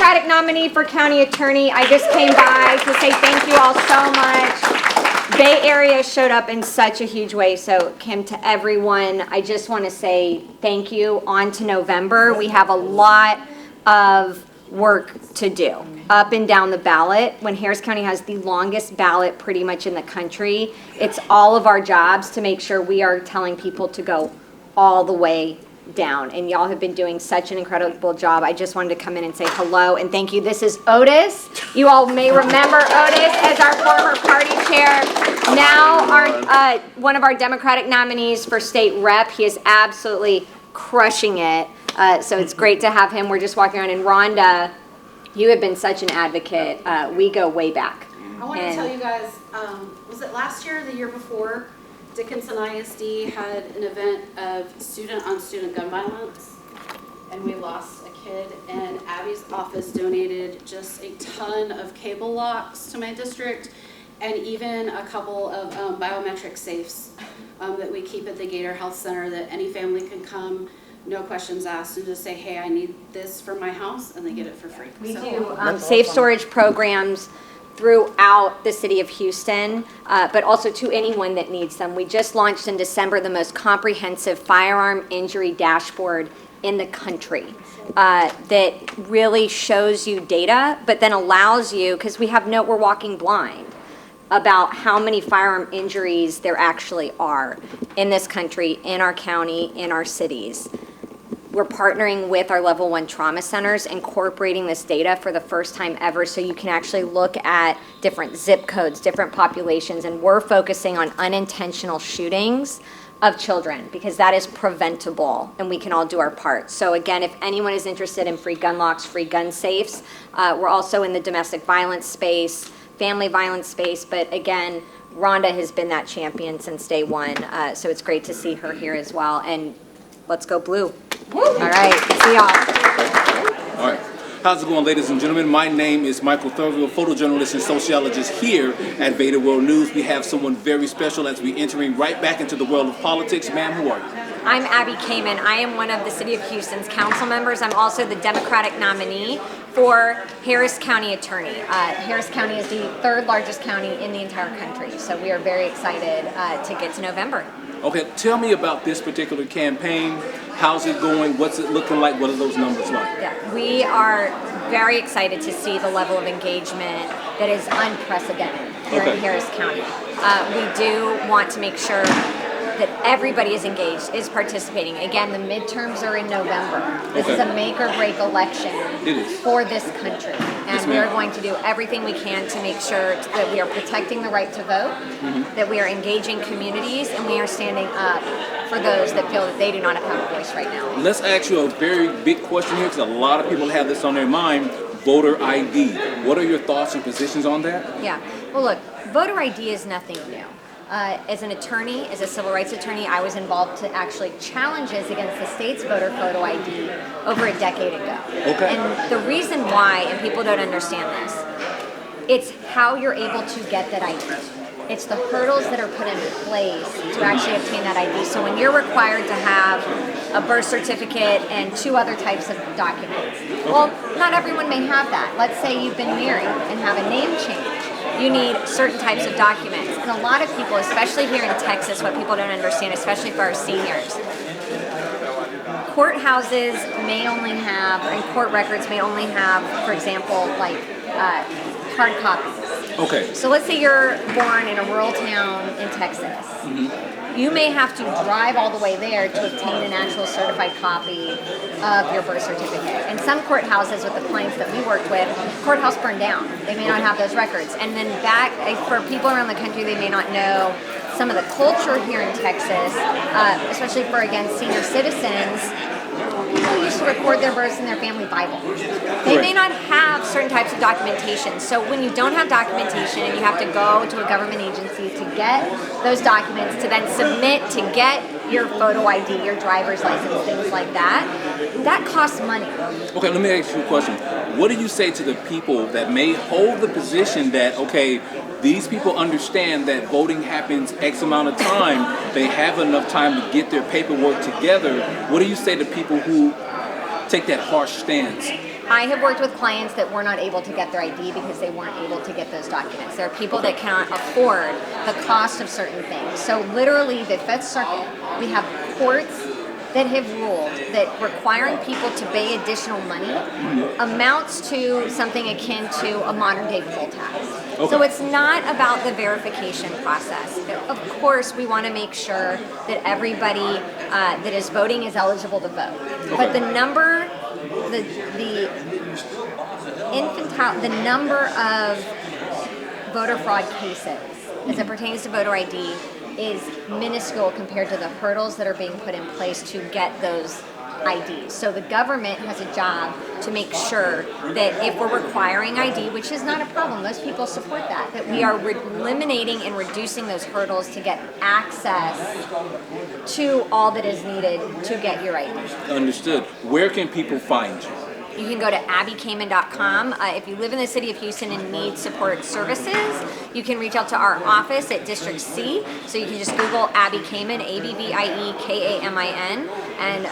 Democratic nominee for county attorney. I just came by to say thank you all so much. Bay Area showed up in such a huge way. So Kim, to everyone, I just want to say thank you. On to November. We have a lot of work to do up and down the ballot. When Harris County has the longest ballot pretty much in the country, it's all of our jobs to make sure we are telling people to go all the way down, and y'all have been doing such an incredible job. I just wanted to come in and say hello and thank you. This is Otis. You all may remember Otis as our former party chair. Now our one of our Democratic nominees for state rep. He is absolutely crushing it. So it's great to have him. We're just walking around. And Rhonda, you have been such an advocate. We go way back. I want to tell you guys, was it last year or the year before? Dickinson ISD had an event of student-on-student gun violence, and we lost a kid, and Abby's office donated just a ton of cable locks to my district, and even a couple of biometric safes that we keep at the Gator Health Center that any family can come, no questions asked, and just say, hey, I need this for my house, and they get it for free. We do safe storage programs throughout the city of Houston, but also to anyone that needs them. We just launched in December the most comprehensive firearm injury dashboard in the country that really shows you data, but then allows you, because we're walking blind about how many firearm injuries there actually are in this country, in our county, in our cities. We're partnering with our level 1 trauma centers, incorporating this data for the first time ever, so you can actually look at different zip codes, different populations, and we're focusing on unintentional shootings of children because that is preventable and we can all do our part. So again, if anyone is interested in free gun locks, free gun safes, we're also in the domestic violence space, family violence space, but again, Rhonda has been that champion since day one, so it's great to see her here as well, and let's go blue. All right, see y'all. All right. How's it going, ladies and gentlemen? My name is Michael Thurville, photojournalist and sociologist here at VEDA World News. We have someone very special as we entering right back into the world of politics. Ma'am, who are you? I'm Abby Kamin. I am one of the City of Houston's council members. I'm also the Democratic nominee for Harris County Attorney. Harris County is the 3rd largest county in the entire country, so we are very excited to get to November. Okay, tell me about this particular campaign. How's it going? What's it looking like? What are those numbers like? Yeah, we are very excited to see the level of engagement that is unprecedented here in Harris County. We do want to make sure that everybody is engaged, is participating. Again, the midterms are in November. This is a make or break election for this country. And we are going to do everything we can to make sure that we are protecting the right to vote, that we are engaging communities, and we are standing up for those that feel that they do not have a voice right now. Let's ask you a very big question here, because a lot of people have this on their mind, voter ID. What are your thoughts and positions on that? Yeah, well look, voter ID is nothing new. As an attorney, as a civil rights attorney, I was involved to actually challenges against the state's voter photo ID over a decade ago. Okay. And the reason why, and people don't understand this, it's how you're able to get that ID. It's the hurdles that are put in place to actually obtain that ID. So when you're required to have a birth certificate and 2 other types of documents, well, not everyone may have that. Let's say you've been married and have a name change. You need certain types of documents. And a lot of people, especially here in Texas, what people don't understand, especially for our seniors, courthouses may only have, and court records may only have, for example, like hard copies. Okay. So let's say you're born in a rural town in Texas. You may have to drive all the way there to obtain an actual certified copy of your birth certificate. And some courthouses with the clients that we worked with, courthouse burned down. They may not have those records. And then for people around the country, they may not know some of the culture here in Texas, especially for, again, senior citizens. People used to record their births in their family Bible. They may not have certain types of documentation. So when you don't have documentation and you have to go to a government agency to get those documents, to then submit to get your photo ID, your driver's license, things like that, that costs money. Okay, let me ask you a question. What do you say to the people that may hold the position that, okay, these people understand that voting happens X amount of time, they have enough time to get their paperwork together? What do you say to people who take that harsh stance I have worked with clients that were not able to get their ID because they weren't able to get those documents. There are people that cannot afford the cost of certain things. So literally the Fifth Circuit, we have courts that have ruled that requiring people to pay additional money amounts to something akin to a modern day poll tax. So it's not about the verification process. Of course, we want to make sure that everybody that is voting is eligible to vote. But the number, the number of voter fraud cases as it pertains to voter ID is minuscule compared to the hurdles that are being put in place to get those IDs. So the government has a job to make sure that if we're requiring ID, which is not a problem, most people support that we are eliminating and reducing those hurdles to get access to all that is needed to get your ID. Understood. Where can people find you? You can go to abbykamin.com. If you live in the city of Houston and need support services, you can reach out to our office at District C. So you can just Google Abby Kamin, ABBIEKAMIN, and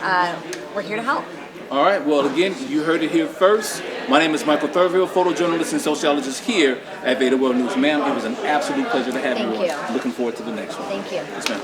we're here to help. All right. Well, again, you heard it here first. My name is Michael Thurville, photojournalist and sociologist here at VEDA World News. Ma'am, it was an absolute pleasure to have you. Thank you. Looking forward to the next one. Thank you. Yes, ma'am.